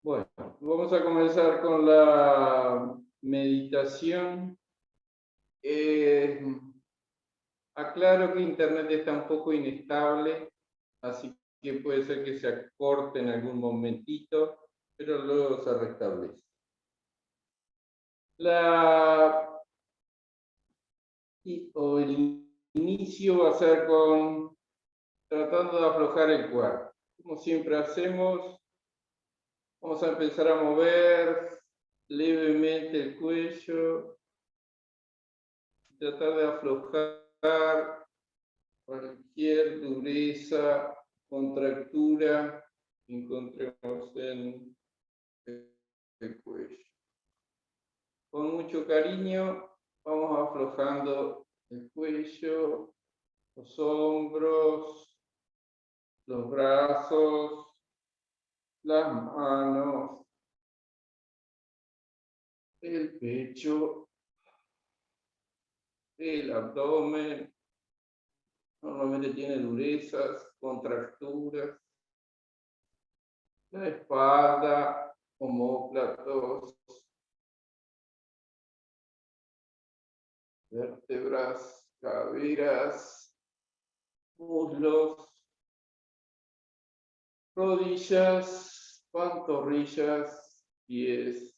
Bueno, vamos a comenzar con la meditación. Aclaro que Internet está un poco inestable, así que puede ser que se acorte en algún momentito, pero luego se restablece. El inicio va a ser tratando de aflojar el cuerpo. Como siempre hacemos, vamos a empezar a mover levemente el cuello, tratar de aflojar cualquier dureza, contractura que encontremos en el cuello. Con mucho cariño vamos aflojando el cuello, los hombros, los brazos, las manos, el pecho, el abdomen. Normalmente tiene durezas, contracturas, la espalda, omóplatos, vértebras, caderas, muslos, rodillas, pantorrillas, pies.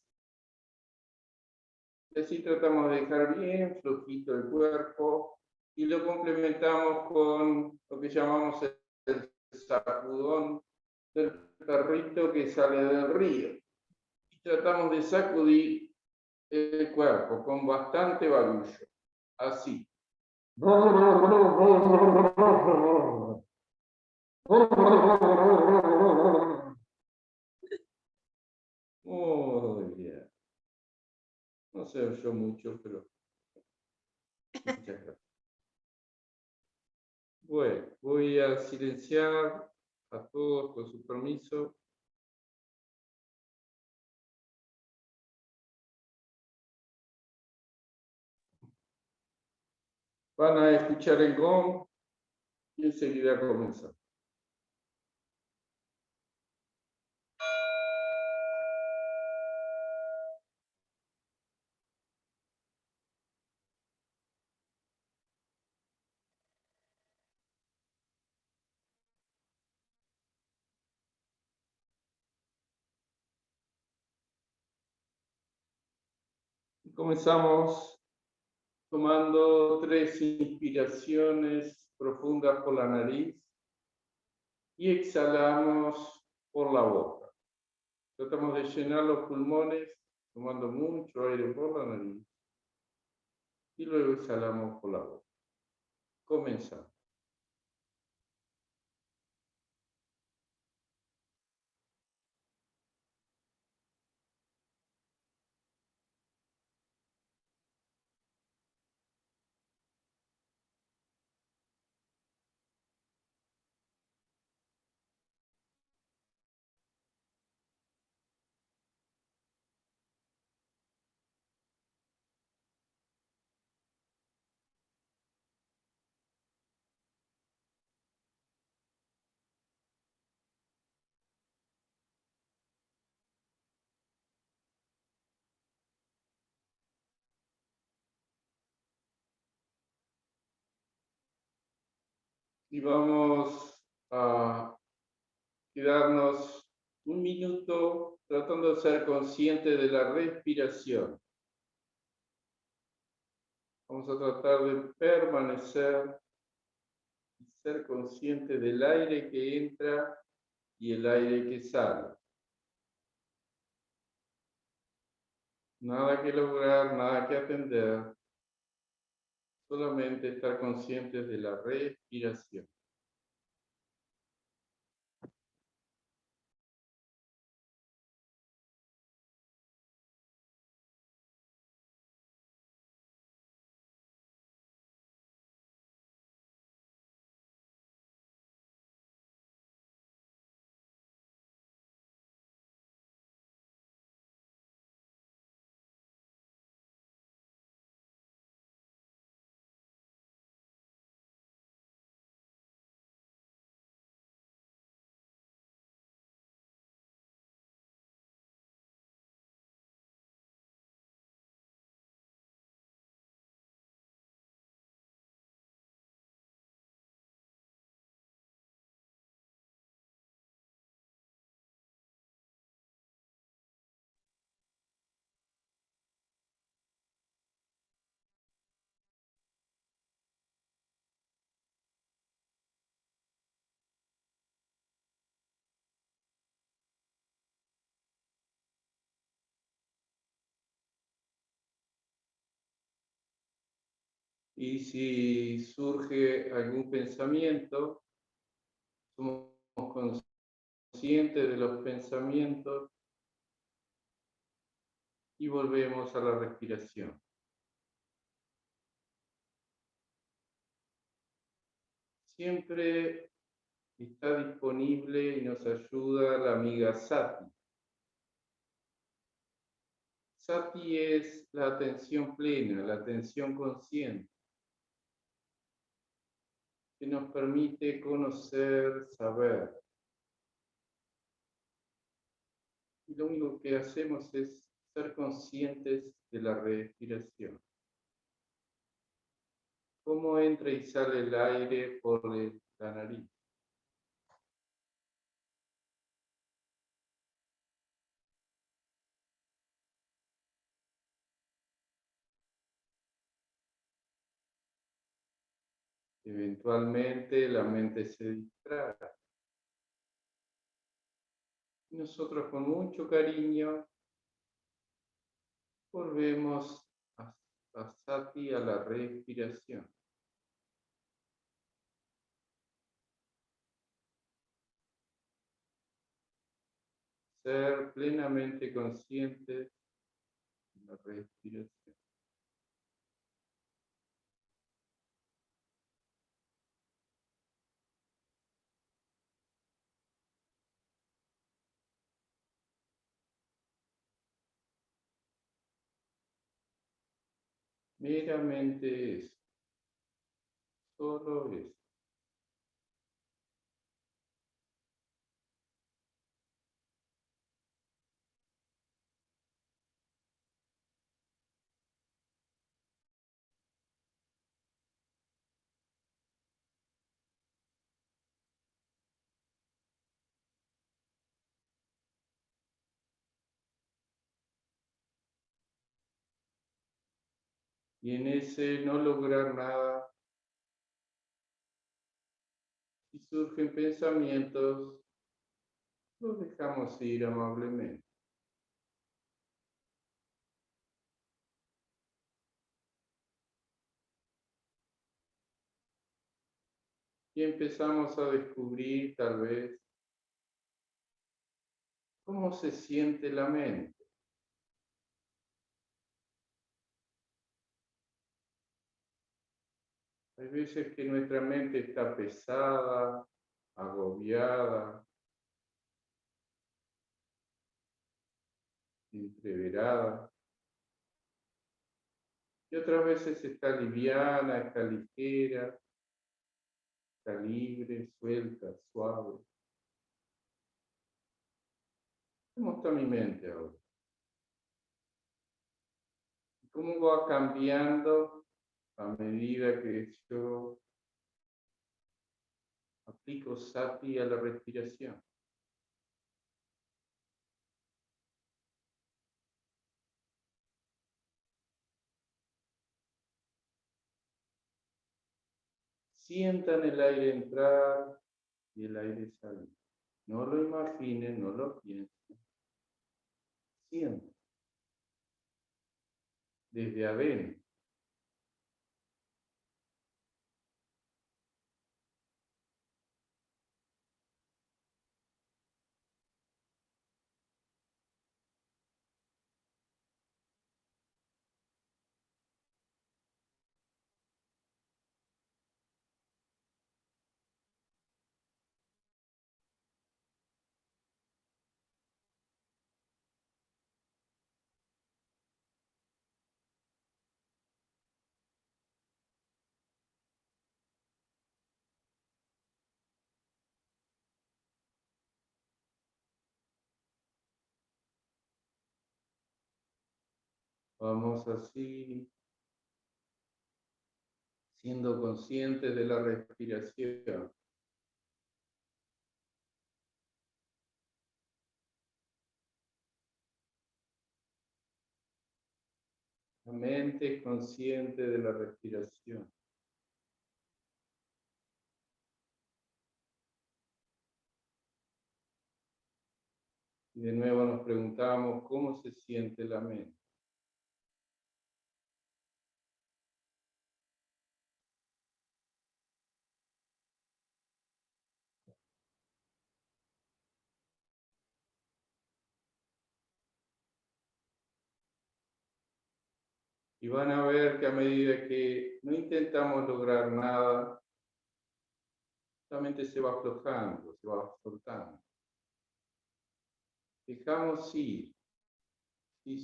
Y así tratamos de dejar bien flojito el cuerpo y lo complementamos con lo que llamamos el sacudón del perrito que sale del río. Y tratamos de sacudir el cuerpo con bastante barullo, así. Muy bien. No se oyó mucho, pero muchas gracias. Bueno, voy a silenciar a todos con su permiso. Van a escuchar el gong y enseguida comenzamos. Comenzamos tomando 3 inspiraciones profundas por la nariz y exhalamos por la boca. Tratamos de llenar los pulmones tomando mucho aire por la nariz y luego exhalamos por la boca. Comenzamos. Y vamos a quedarnos un minuto tratando de ser conscientes de la respiración. Vamos a tratar de permanecer y ser conscientes del aire que entra y el aire que sale. Nada que lograr, nada que atender, solamente estar conscientes de la respiración. Y si surge algún pensamiento, somos conscientes de los pensamientos y volvemos a la respiración. Siempre está disponible y nos ayuda la amiga Sati. Sati es la atención plena, la atención consciente, que nos permite conocer, saber. Y lo único que hacemos es ser conscientes de la respiración. Cómo entra y sale el aire por la nariz. Eventualmente la mente se distrae. Y nosotros con mucho cariño volvemos a Sati, a la respiración. Ser plenamente conscientes de la respiración. Meramente eso. Solo eso. Y en ese no lograr nada, si surgen pensamientos, los dejamos ir amablemente. Y empezamos a descubrir tal vez cómo se siente la mente. Hay veces que nuestra mente está pesada, agobiada, entreverada. Y otras veces está liviana, está ligera, está libre, suelta, suave. ¿Cómo está mi mente ahora? ¿Cómo va cambiando a medida que yo aplico Sati a la respiración? Sientan el aire entrar y el aire salir. No lo imaginen, no lo piensen. Sientan desde adentro. Vamos así, siendo conscientes de la respiración. La mente es consciente de la respiración. Y de nuevo nos preguntamos cómo se siente la mente. Y van a ver que a medida que no intentamos lograr nada, la mente se va aflojando, se va soltando. Dejamos ir. Y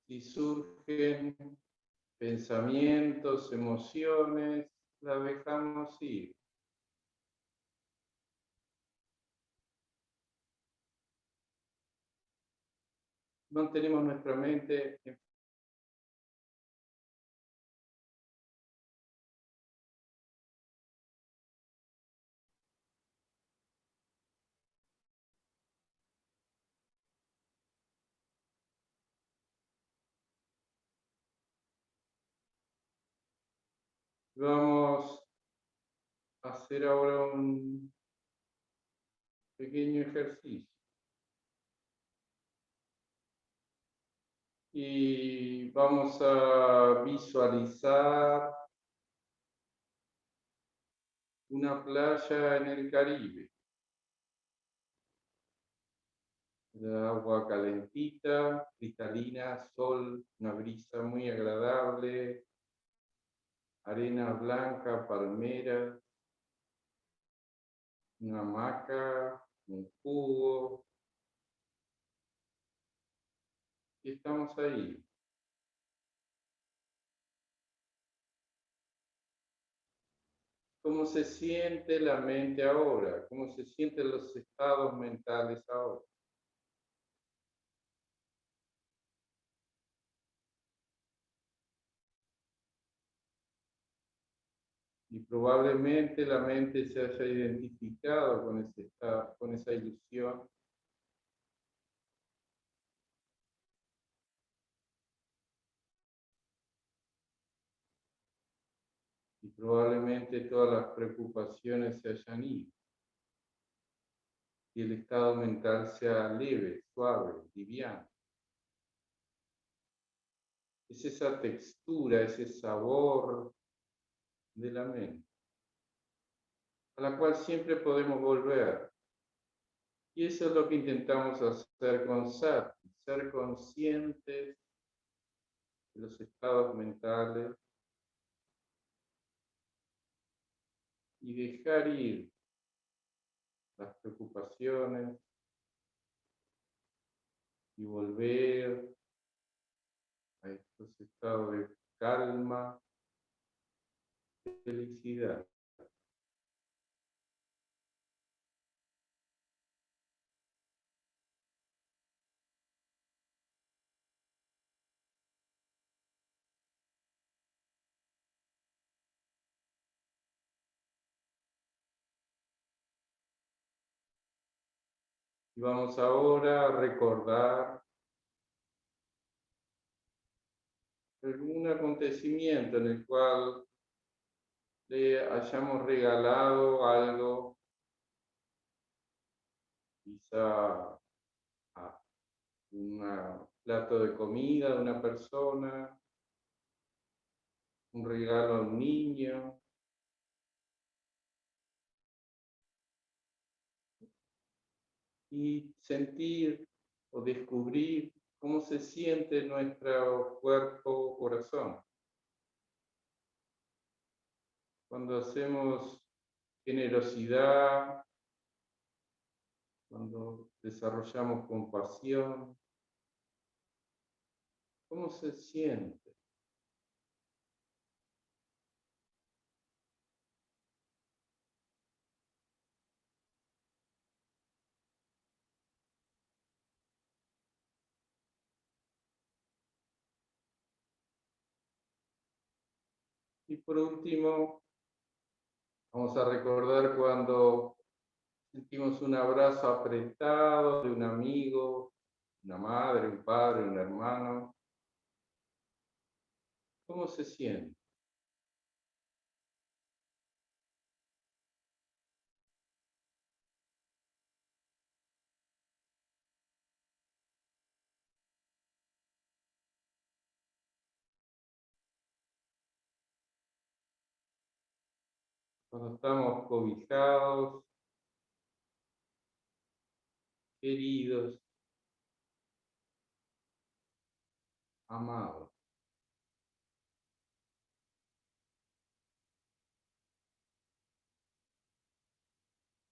si surgen pensamientos, emociones, las dejamos ir. Mantenemos nuestra mente en. Vamos a hacer ahora un pequeño ejercicio. Y vamos a visualizar una playa en el Caribe. De agua calentita, cristalina, sol, una brisa muy agradable, arena blanca, palmeras, una hamaca, un jugo, y estamos ahí. ¿Cómo se siente la mente ahora? ¿Cómo se sienten los estados mentales ahora? Y probablemente la mente se haya identificado con, con esa ilusión. Y probablemente todas las preocupaciones se hayan ido. Y el estado mental sea leve, suave, liviano. Es esa textura, ese sabor de la mente, a la cual siempre podemos volver. Y eso es lo que intentamos hacer con Sati, ser conscientes de los estados mentales y dejar ir las preocupaciones y volver a estos estados de calma, felicidad. Y vamos ahora a recordar algún acontecimiento en el cual le hayamos regalado algo, quizá un plato de comida de una persona, un regalo a un niño, y sentir o descubrir cómo se siente nuestro cuerpo, corazón. Cuando hacemos generosidad, cuando desarrollamos compasión, ¿cómo se siente? Y por último, vamos a recordar cuando sentimos un abrazo apretado de un amigo, una madre, un padre, un hermano. ¿Cómo se siente? Cuando estamos cobijados, queridos, amados.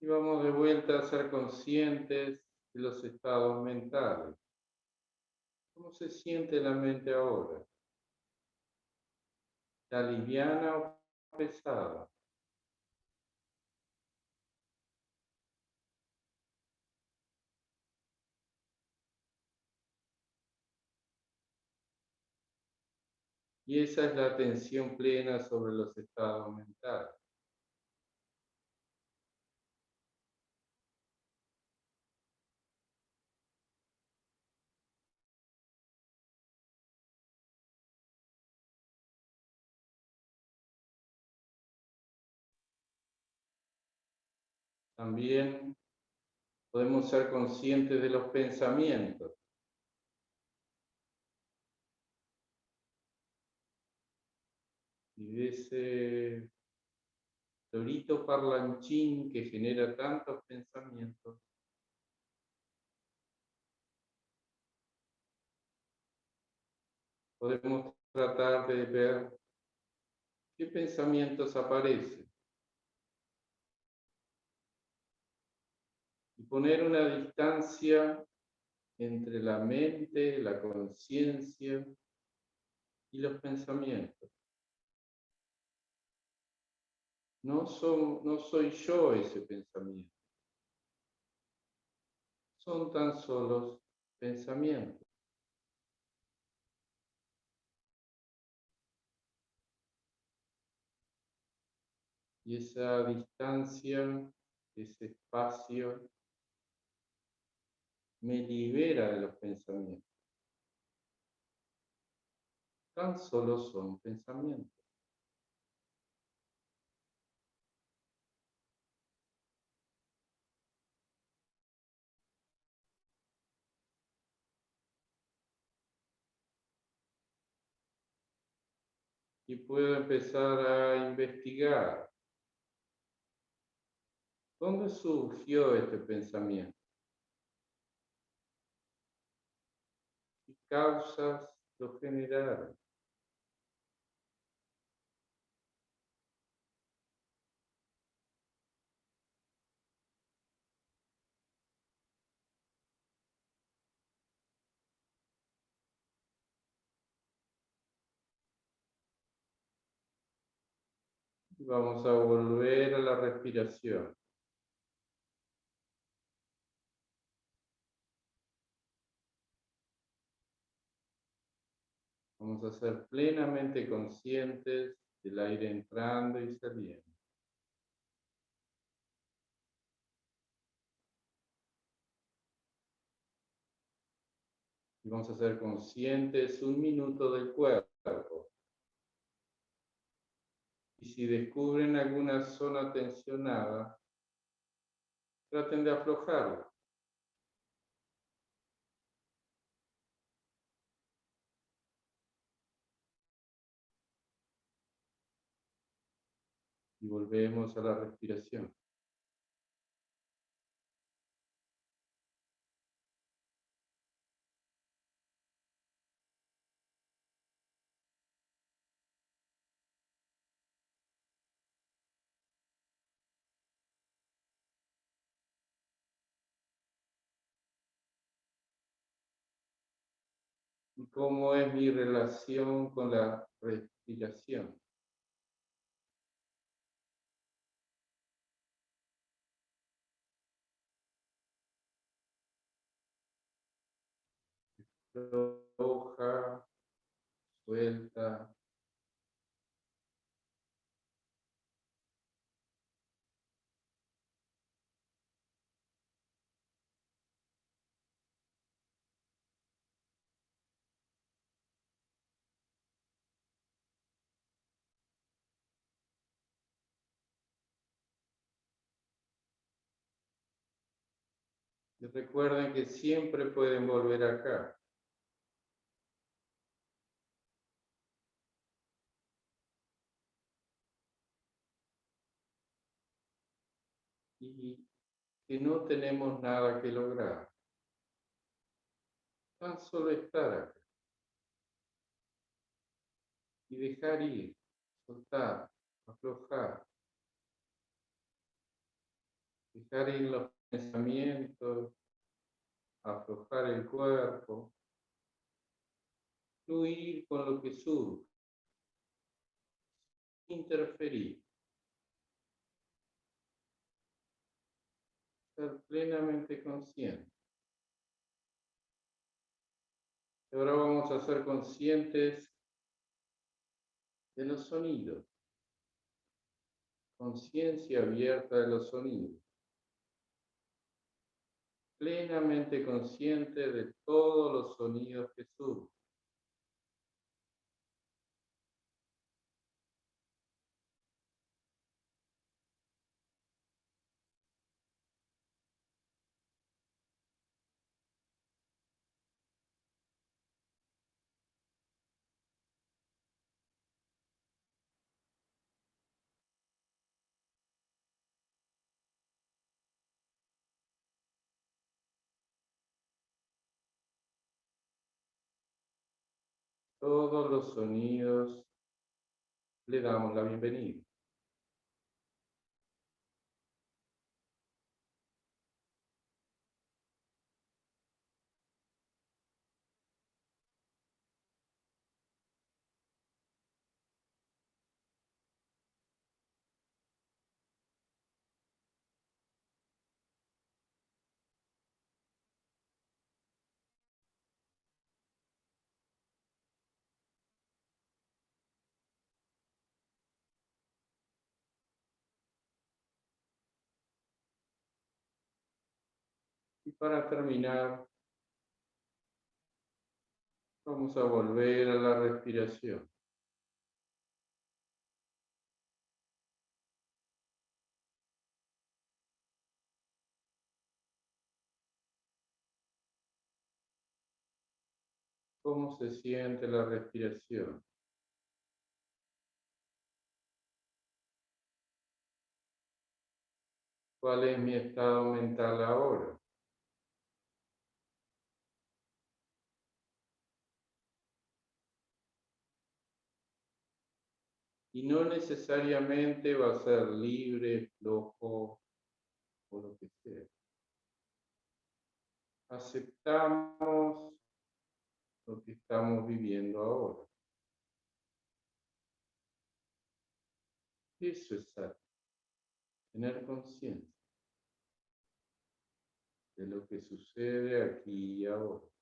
Y vamos de vuelta a ser conscientes de los estados mentales. ¿Cómo se siente la mente ahora? ¿Está liviana o pesada? Y esa es la atención plena sobre los estados mentales. También podemos ser conscientes de los pensamientos. Y de ese lorito parlanchín que genera tantos pensamientos. Podemos tratar de ver qué pensamientos aparecen y poner una distancia entre la mente, la conciencia y los pensamientos. No soy yo ese pensamiento. Son tan solo pensamientos. Y esa distancia, ese espacio, me libera de los pensamientos. Tan solo son pensamientos. Y puedo empezar a investigar. ¿Dónde surgió este pensamiento? ¿Qué causas lo generaron? Vamos a volver a la respiración. Vamos a ser plenamente conscientes del aire entrando y saliendo. Y vamos a ser conscientes 1 minuto del cuerpo. Y si descubren alguna zona tensionada, traten de aflojarla. Y volvemos a la respiración. ¿Y cómo es mi relación con la respiración? Floja, suelta. Y recuerden que siempre pueden volver acá. y que no tenemos nada que lograr. Tan solo estar acá y dejar ir, soltar, aflojar, dejar ir los pensamientos, aflojar el cuerpo, fluir con lo que surge, interferir, ser plenamente consciente. Y ahora vamos a ser conscientes de los sonidos, conciencia abierta de los sonidos, plenamente consciente de todos los sonidos que surgen. Todos los sonidos le damos la bienvenida. Y para terminar, vamos a volver a la respiración. ¿Cómo se siente la respiración? ¿Cuál es mi estado mental ahora? Y no necesariamente va a ser libre, flojo o lo que sea. Aceptamos lo que estamos viviendo ahora. Eso es tener conciencia de lo que sucede aquí y ahora.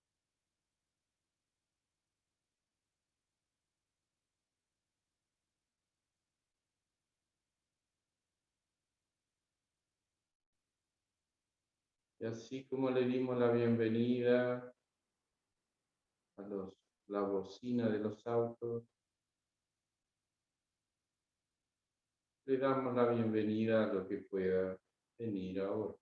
Y así como le dimos la bienvenida a la bocina de los autos, le damos la bienvenida a lo que pueda venir ahora.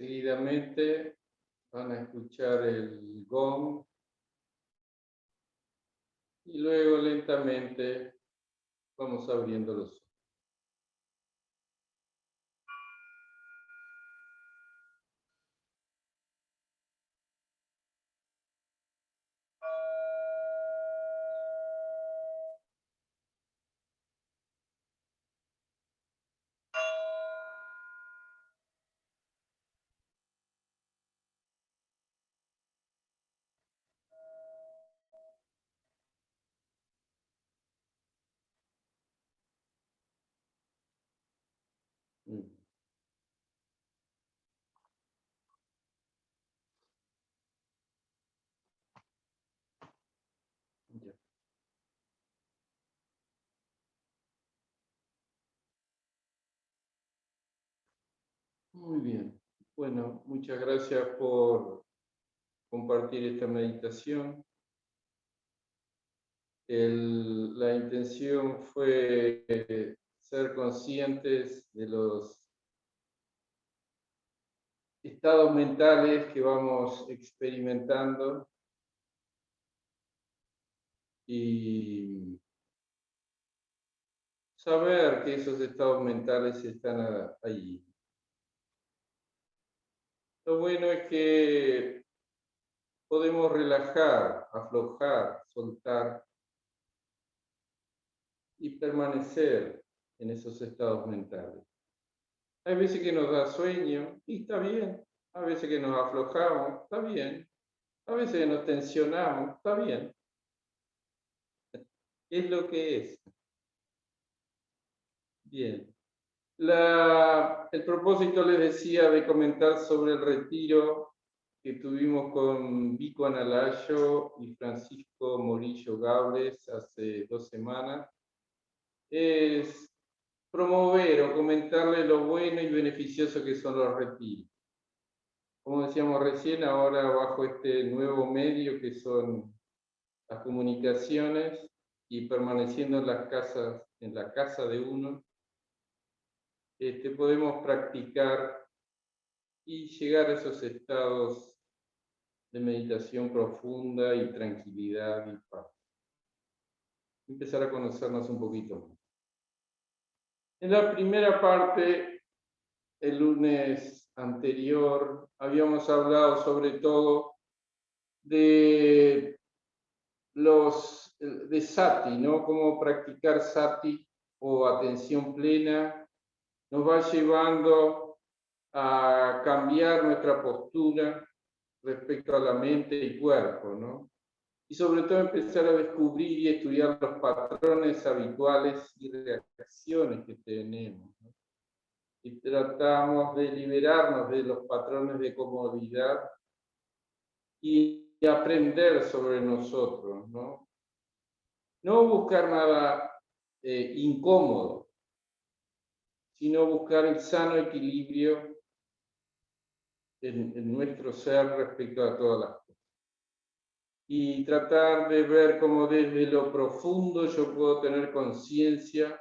Seguidamente van a escuchar el gong y luego lentamente vamos abriendo los ojos. Muy bien. Bueno, muchas gracias por compartir esta meditación. La intención fue ser conscientes de los estados mentales que vamos experimentando y saber que esos estados mentales están ahí. Lo bueno es que podemos relajar, aflojar, soltar y permanecer en esos estados mentales. Hay veces que nos da sueño y está bien. A veces que nos aflojamos, está bien. A veces que nos tensionamos, está bien. Es lo que es. Bien. El propósito, les decía, de comentar sobre el retiro que tuvimos con Vico Analayo y Francisco Morillo Gables hace 2 semanas, es promover o comentarle lo bueno y beneficioso que son los retiros. Como decíamos recién, ahora bajo este nuevo medio que son las comunicaciones y permaneciendo en las casas, en la casa de uno, podemos practicar y llegar a esos estados de meditación profunda y tranquilidad y paz. Empezar a conocernos un poquito más. En la primera parte, el lunes anterior, habíamos hablado sobre todo de de sati, ¿no? Cómo practicar sati o atención plena nos va llevando a cambiar nuestra postura respecto a la mente y cuerpo, ¿no? Y sobre todo empezar a descubrir y estudiar los patrones habituales y reacciones que tenemos, ¿no? Y tratamos de liberarnos de los patrones de comodidad y aprender sobre nosotros, ¿no? No buscar nada incómodo, sino buscar el sano equilibrio en nuestro ser respecto a todas las cosas. Y tratar de ver cómo desde lo profundo yo puedo tener conciencia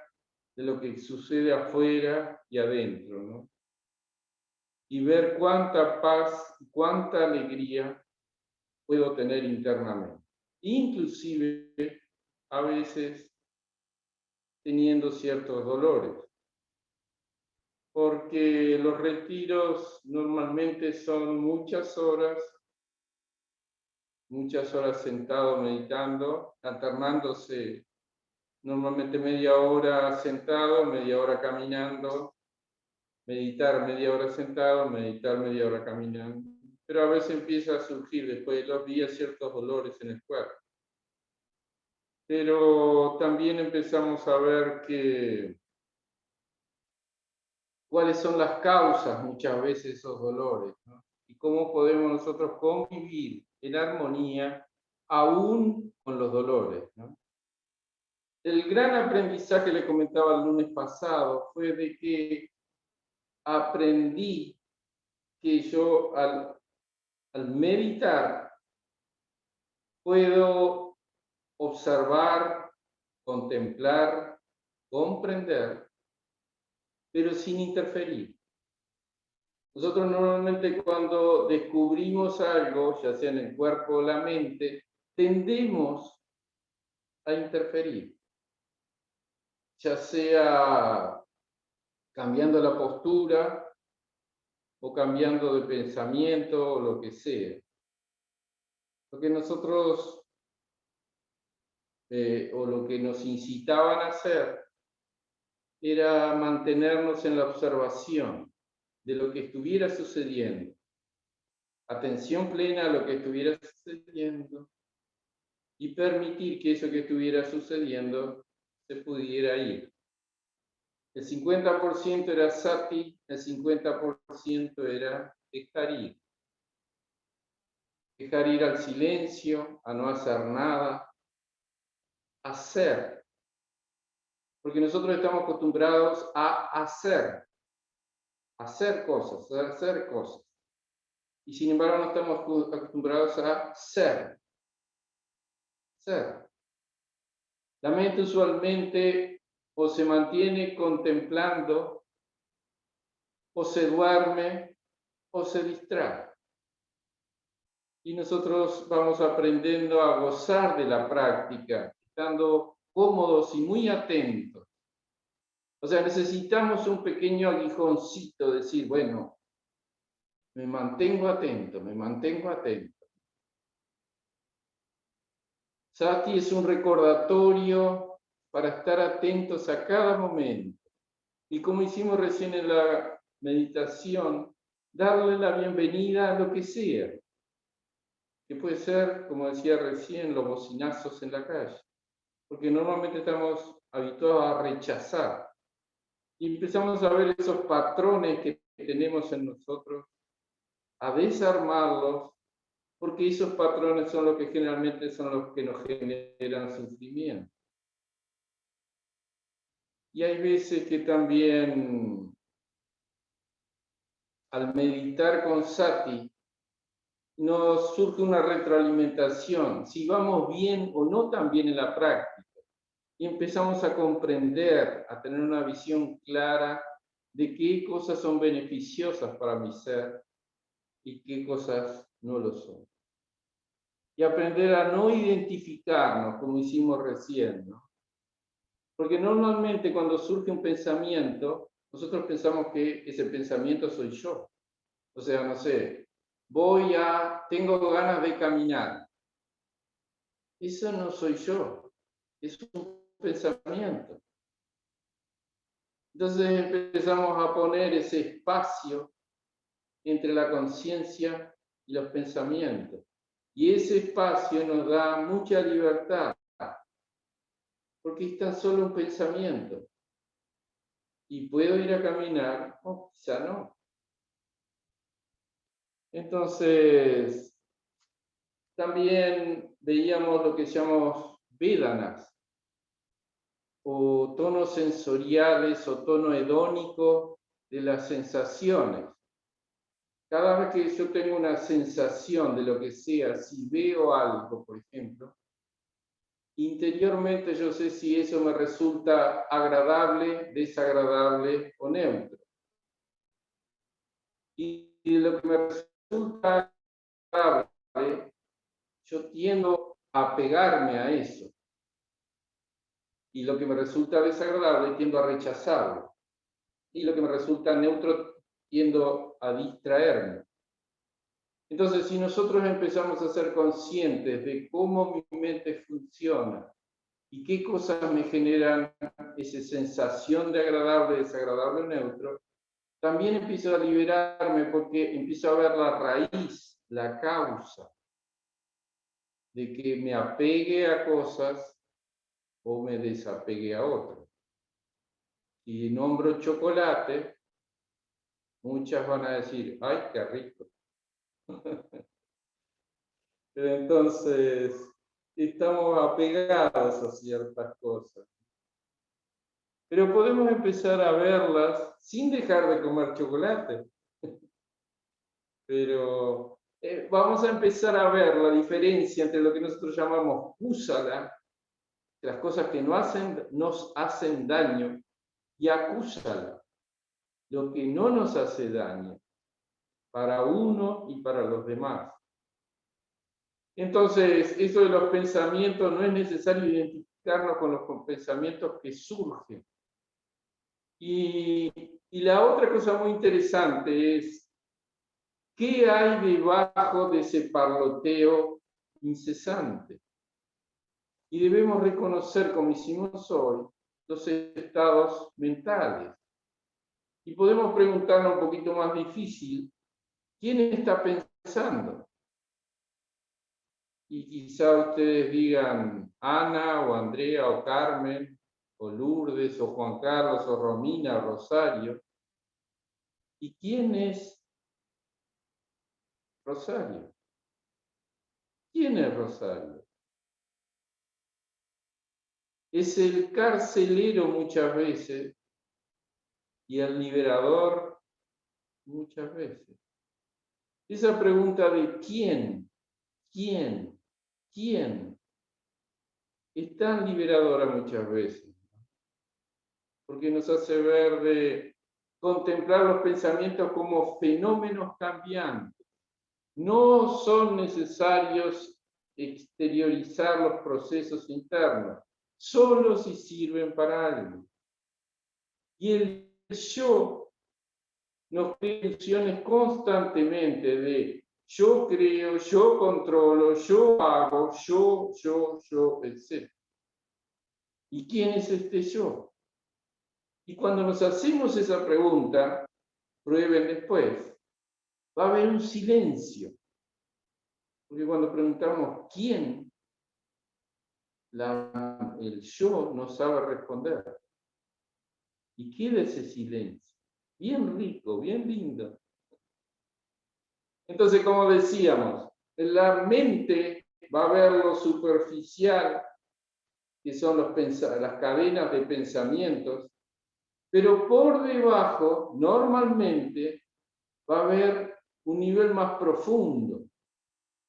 de lo que sucede afuera y adentro, ¿no? Y ver cuánta paz, cuánta alegría puedo tener internamente. Inclusive, a veces, teniendo ciertos dolores. Porque los retiros normalmente son muchas horas sentado meditando, alternándose normalmente media hora sentado, media hora caminando, meditar media hora sentado, meditar media hora caminando. Pero a veces empieza a surgir después de los días ciertos dolores en el cuerpo. Pero también empezamos a ver cuáles son las causas muchas veces de esos dolores, ¿no? Y cómo podemos nosotros convivir en armonía aún con los dolores, ¿no? El gran aprendizaje, le comentaba el lunes pasado, fue de que aprendí que yo al meditar puedo observar, contemplar, comprender, pero sin interferir. Nosotros normalmente cuando descubrimos algo, ya sea en el cuerpo o la mente, tendemos a interferir, ya sea cambiando la postura o cambiando de pensamiento o lo que sea. Lo que nosotros, o lo que nos incitaban a hacer, era mantenernos en la observación de lo que estuviera sucediendo. Atención plena a lo que estuviera sucediendo y permitir que eso que estuviera sucediendo se pudiera ir. El 50% era sati, el 50% era dejar ir. Dejar ir al silencio, a no hacer nada, hacer. Porque nosotros estamos acostumbrados a hacer, hacer cosas, hacer cosas. Y sin embargo no estamos acostumbrados a ser. Ser. La mente usualmente o se mantiene contemplando, o se duerme, o se distrae. Y nosotros vamos aprendiendo a gozar de la práctica, estando cómodos y muy atentos. O sea, necesitamos un pequeño aguijoncito, decir, bueno, me mantengo atento, me mantengo atento. Sati es un recordatorio para estar atentos a cada momento. Y como hicimos recién en la meditación, darle la bienvenida a lo que sea. Que puede ser, como decía recién, los bocinazos en la calle. Porque normalmente estamos habituados a rechazar. Y empezamos a ver esos patrones que tenemos en nosotros, a desarmarlos, porque esos patrones son los que generalmente son los que nos generan sufrimiento. Y hay veces que también al meditar con Sati nos surge una retroalimentación, si vamos bien o no tan bien en la práctica. Y empezamos a comprender, a tener una visión clara de qué cosas son beneficiosas para mi ser y qué cosas no lo son. Y aprender a no identificarnos como hicimos recién, ¿no? Porque normalmente cuando surge un pensamiento, nosotros pensamos que ese pensamiento soy yo. O sea, no sé, tengo ganas de caminar. Eso no soy yo, es un pensamiento. Entonces empezamos a poner ese espacio entre la conciencia y los pensamientos. Y ese espacio nos da mucha libertad, porque es tan solo un pensamiento. Y puedo ir a caminar, o quizá no. Entonces, también veíamos lo que llamamos Vedanas, o tonos sensoriales o tono hedónico de las sensaciones. Cada vez que yo tengo una sensación de lo que sea, si veo algo, por ejemplo, interiormente yo sé si eso me resulta agradable, desagradable o neutro. Y lo que me resulta agradable, yo tiendo a pegarme a eso. Y lo que me resulta desagradable, tiendo a rechazarlo. Y lo que me resulta neutro, tiendo a distraerme. Entonces, si nosotros empezamos a ser conscientes de cómo mi mente funciona y qué cosas me generan esa sensación de agradable, desagradable o neutro, también empiezo a liberarme porque empiezo a ver la raíz, la causa de que me apegue a cosas o me desapegue a otras. Si nombro chocolate, muchas van a decir, ¡ay, qué rico! Pero entonces estamos apegados a ciertas cosas. Pero podemos empezar a verlas sin dejar de comer chocolate. Pero vamos a empezar a ver la diferencia entre lo que nosotros llamamos kusala, las cosas que nos hacen daño, y akusala, lo que no nos hace daño, para uno y para los demás. Entonces, eso de los pensamientos, no es necesario identificarnos con los pensamientos que surgen. Y la otra cosa muy interesante es, ¿qué hay debajo de ese parloteo incesante? Y debemos reconocer, como hicimos hoy, los estados mentales. Y podemos preguntarnos un poquito más difícil, ¿quién está pensando? Y quizá ustedes digan Ana o Andrea o Carmen o Lourdes o Juan Carlos o Romina o Rosario. ¿Y quién es Rosario? ¿Quién es Rosario? Es el carcelero muchas veces y el liberador muchas veces. Esa pregunta de quién, es tan liberadora muchas veces, porque nos hace ver de contemplar los pensamientos como fenómenos cambiantes. No son necesarios exteriorizar los procesos internos, solo si sirven para algo. Y el yo nos crea ilusiones constantemente de yo creo, yo controlo, yo hago, yo, etc. ¿Y quién es este yo? Y cuando nos hacemos esa pregunta, prueben después, va a haber un silencio. Porque cuando preguntamos quién, el yo no sabe responder. Y queda ese silencio, bien rico, bien lindo. Entonces, como decíamos, la mente va a ver lo superficial, que son las cadenas de pensamientos, pero por debajo, normalmente, va a haber un nivel más profundo,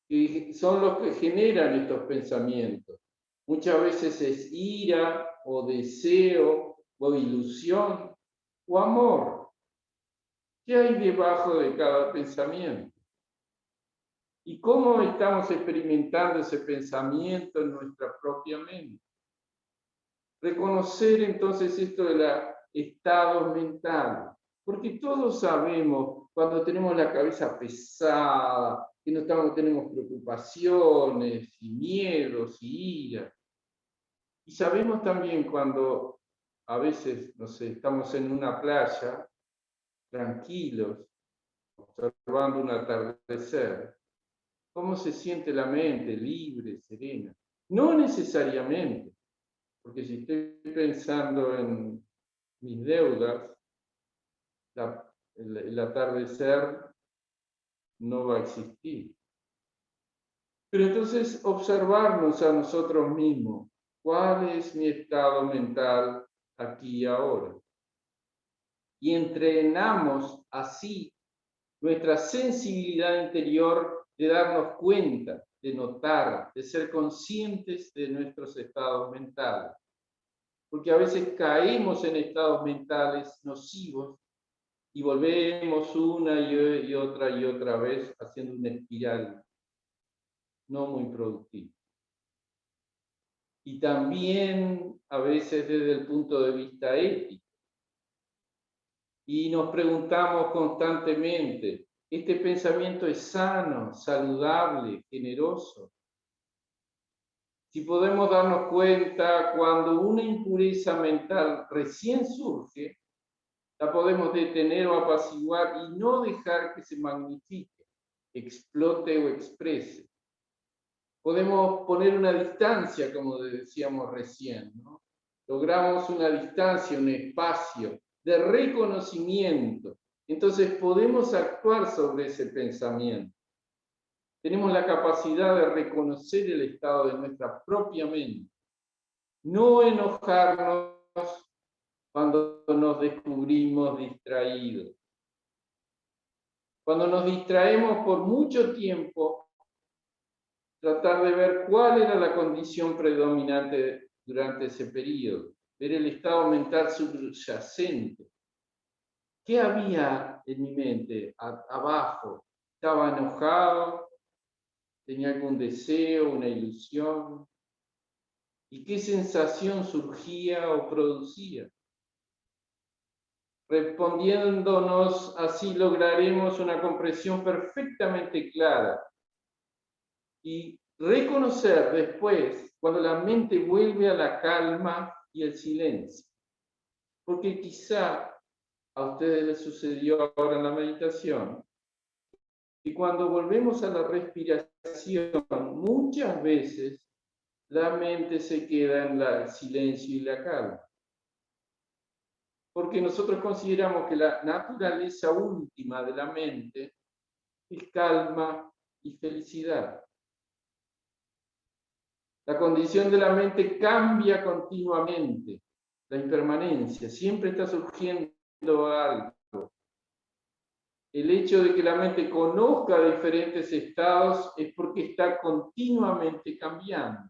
que son los que generan estos pensamientos. Muchas veces es ira o deseo o ilusión o amor. ¿Qué hay debajo de cada pensamiento? ¿Y cómo estamos experimentando ese pensamiento en nuestra propia mente? Reconocer entonces esto de los estados mentales, porque todos sabemos cuando tenemos la cabeza pesada, que tenemos preocupaciones y miedos y ira. Y sabemos también cuando a veces, no sé, estamos en una playa, tranquilos, observando un atardecer, cómo se siente la mente, libre, serena. No necesariamente, porque si estoy pensando en mis deudas, el atardecer no va a existir. Pero entonces observarnos a nosotros mismos, ¿cuál es mi estado mental aquí y ahora? Y entrenamos así nuestra sensibilidad interior de darnos cuenta, de notar, de ser conscientes de nuestros estados mentales. Porque a veces caemos en estados mentales nocivos y volvemos una y otra vez haciendo una espiral no muy productiva. Y también a veces desde el punto de vista ético. Y nos preguntamos constantemente, ¿este pensamiento es sano, saludable, generoso? Si podemos darnos cuenta, cuando una impureza mental recién surge, la podemos detener o apaciguar y no dejar que se magnifique, explote o exprese. Podemos poner una distancia, como decíamos recién, ¿no? Logramos una distancia, un espacio de reconocimiento. Entonces podemos actuar sobre ese pensamiento. Tenemos la capacidad de reconocer el estado de nuestra propia mente. No enojarnos cuando nos descubrimos distraídos. Cuando nos distraemos por mucho tiempo, tratar de ver cuál era la condición predominante durante ese periodo, ver el estado mental subyacente. ¿Qué había en mi mente abajo? ¿Estaba enojado? ¿Tenía algún deseo, una ilusión? ¿Y qué sensación surgía o producía? Respondiéndonos así lograremos una comprensión perfectamente clara y reconocer después cuando la mente vuelve a la calma y el silencio. Porque quizá a ustedes les sucedió ahora en la meditación, y cuando volvemos a la respiración, muchas veces la mente se queda en el silencio y la calma. Porque nosotros consideramos que la naturaleza última de la mente es calma y felicidad. La condición de la mente cambia continuamente, la impermanencia, siempre está surgiendo algo. El hecho de que la mente conozca diferentes estados es porque está continuamente cambiando.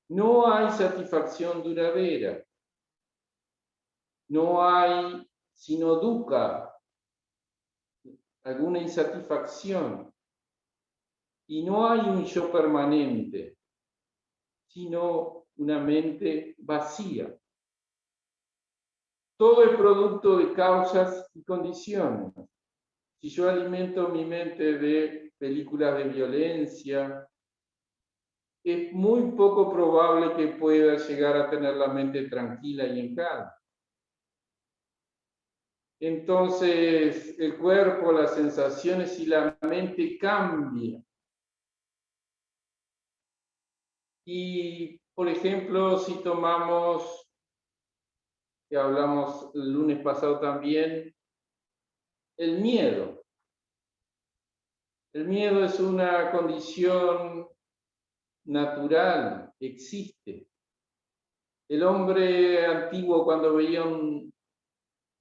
No hay satisfacción duradera. No hay sino dukkha, alguna insatisfacción. Y no hay un yo permanente, sino una mente vacía. Todo es producto de causas y condiciones. Si yo alimento mi mente de películas de violencia, es muy poco probable que pueda llegar a tener la mente tranquila y en calma. Entonces, el cuerpo, las sensaciones y la mente cambian. Y, por ejemplo, si tomamos, que hablamos el lunes pasado también, el miedo. El miedo es una condición natural, existe. El hombre antiguo, cuando veía un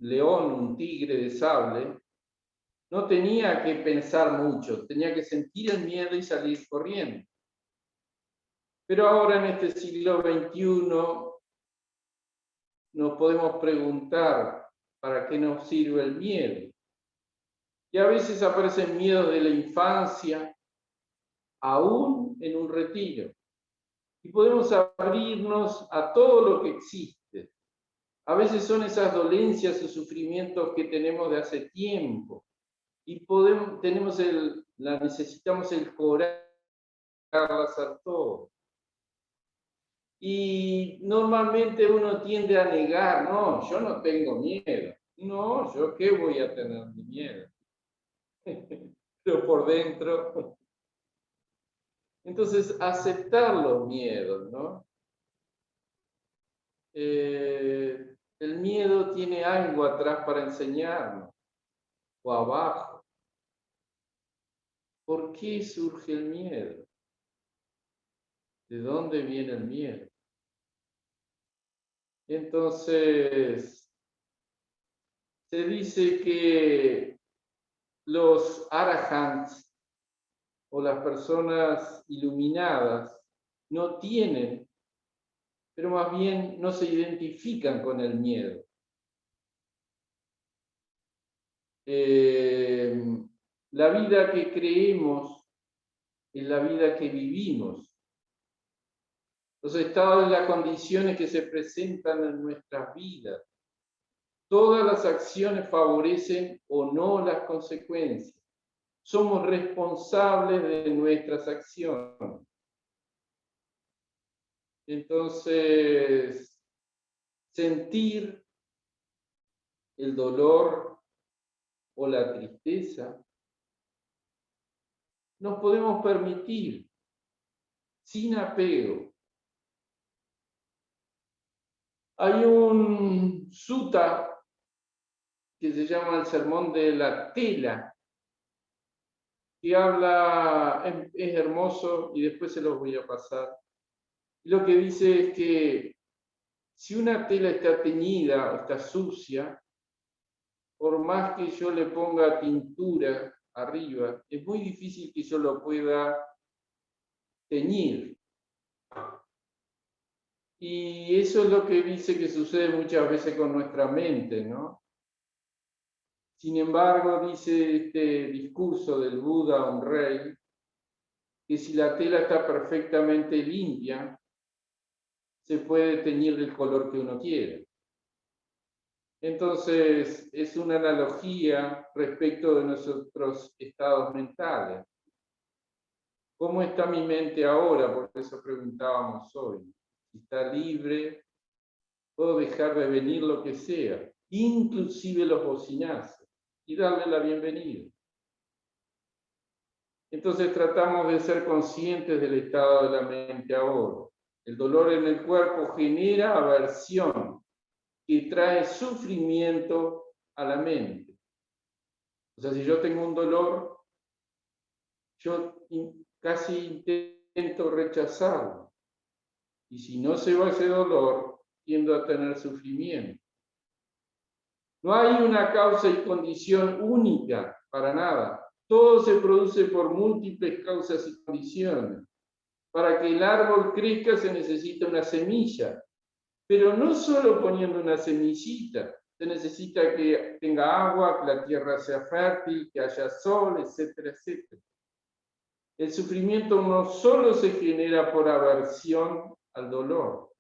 león, un tigre de sable, no tenía que pensar mucho, tenía que sentir el miedo y salir corriendo. Pero ahora en este siglo XXI nos podemos preguntar para qué nos sirve el miedo. Y a veces aparecen miedos de la infancia, aún en un retiro. Y podemos abrirnos a todo lo que existe. A veces son esas dolencias o sufrimientos que tenemos de hace tiempo. Y necesitamos el coraje para hacer todo. Y normalmente uno tiende a negar, no, yo no tengo miedo. No, yo qué voy a tener miedo. Pero por dentro. Entonces, aceptar los miedos, ¿no? El miedo tiene algo atrás para enseñarnos, o abajo. ¿Por qué surge el miedo? ¿De dónde viene el miedo? Entonces, se dice que los arahants o las personas iluminadas no tienen, pero más bien no se identifican con el miedo. La vida que creemos es la vida que vivimos. Los estados y las condiciones que se presentan en nuestras vidas. Todas las acciones favorecen o no las consecuencias. Somos responsables de nuestras acciones. Entonces, sentir el dolor o la tristeza, nos podemos permitir sin apego. Hay un sutta que se llama el sermón de la tela, que habla, es hermoso y después se los voy a pasar. Lo que dice es que si una tela está teñida o está sucia, por más que yo le ponga tintura arriba, es muy difícil que yo lo pueda teñir. Y eso es lo que dice que sucede muchas veces con nuestra mente, ¿no? Sin embargo, dice este discurso del Buda, un rey, que si la tela está perfectamente limpia, se puede teñir del color que uno quiere. Entonces, es una analogía respecto de nuestros estados mentales. ¿Cómo está mi mente ahora? Por eso preguntábamos hoy. Si está libre, puedo dejar de venir lo que sea, inclusive los bocinazos, y darle la bienvenida. Entonces tratamos de ser conscientes del estado de la mente ahora. El dolor en el cuerpo genera aversión, que trae sufrimiento a la mente. O sea, si yo tengo un dolor, yo casi intento rechazarlo. Y si no se va ese dolor, tiendo a tener sufrimiento. No hay una causa y condición única para nada. Todo se produce por múltiples causas y condiciones. Para que el árbol crezca se necesita una semilla, pero no solo poniendo una semillita, se necesita que tenga agua, que la tierra sea fértil, que haya sol, etcétera, etcétera. El sufrimiento no solo se genera por aversión al dolor,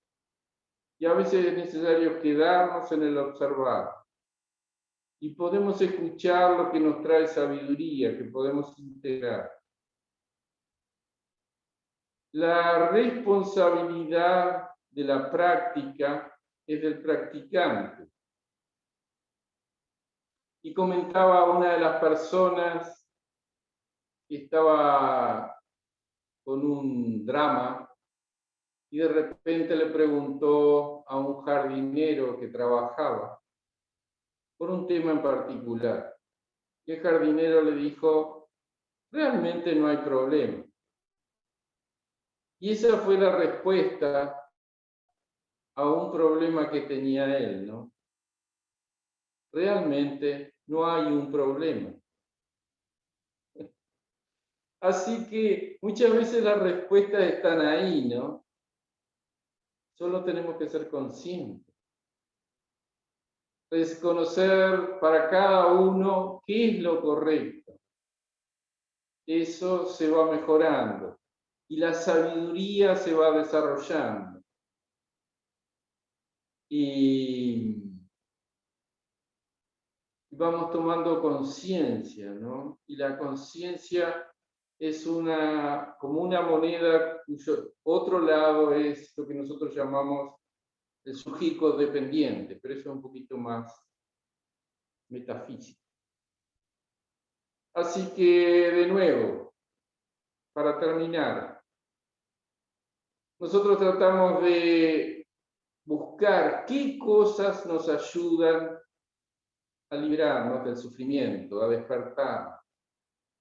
y a veces es necesario quedarnos en el observar. Y podemos escuchar lo que nos trae sabiduría, que podemos integrar. La responsabilidad de la práctica es del practicante. Y comentaba una de las personas que estaba con un drama y de repente le preguntó a un jardinero que trabajaba por un tema en particular. Y el jardinero le dijo, realmente no hay problema. Y esa fue la respuesta a un problema que tenía él, ¿no? Realmente no hay un problema. Así que muchas veces las respuestas están ahí, ¿no? Solo tenemos que ser conscientes. Es conocer para cada uno qué es lo correcto. Eso se va mejorando y la sabiduría se va desarrollando. Y vamos tomando conciencia, ¿no? Y la conciencia es como una moneda cuyo otro lado es lo que nosotros llamamos el sujeto dependiente, pero eso es un poquito más metafísico. Así que, de nuevo, para terminar, nosotros tratamos de buscar qué cosas nos ayudan a liberarnos del sufrimiento, a despertar.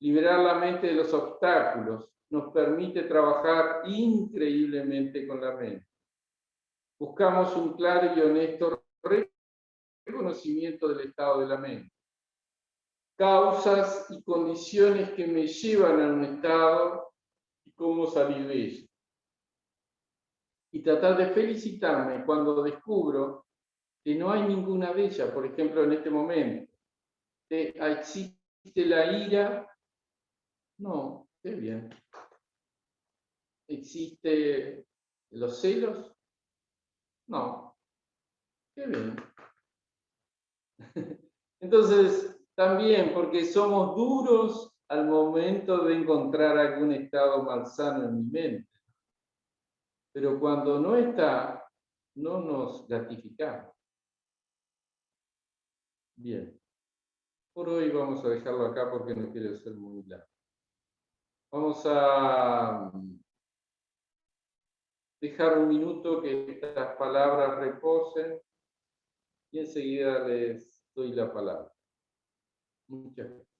Liberar la mente de los obstáculos nos permite trabajar increíblemente con la mente. Buscamos un claro y honesto reconocimiento del estado de la mente. Causas y condiciones que me llevan a un estado y cómo salir de ello. Y tratar de felicitarme cuando descubro que no hay ninguna de ellas. Por ejemplo, en este momento, ¿existe la ira? No, qué bien. ¿Existe los celos? No, qué bien. Entonces, también porque somos duros al momento de encontrar algún estado malsano en mi mente. Pero cuando no está, no nos gratificamos. Bien. Por hoy vamos a dejarlo acá porque no quiero ser muy largo. Vamos a dejar un minuto que estas palabras reposen y enseguida les doy la palabra. Muchas gracias.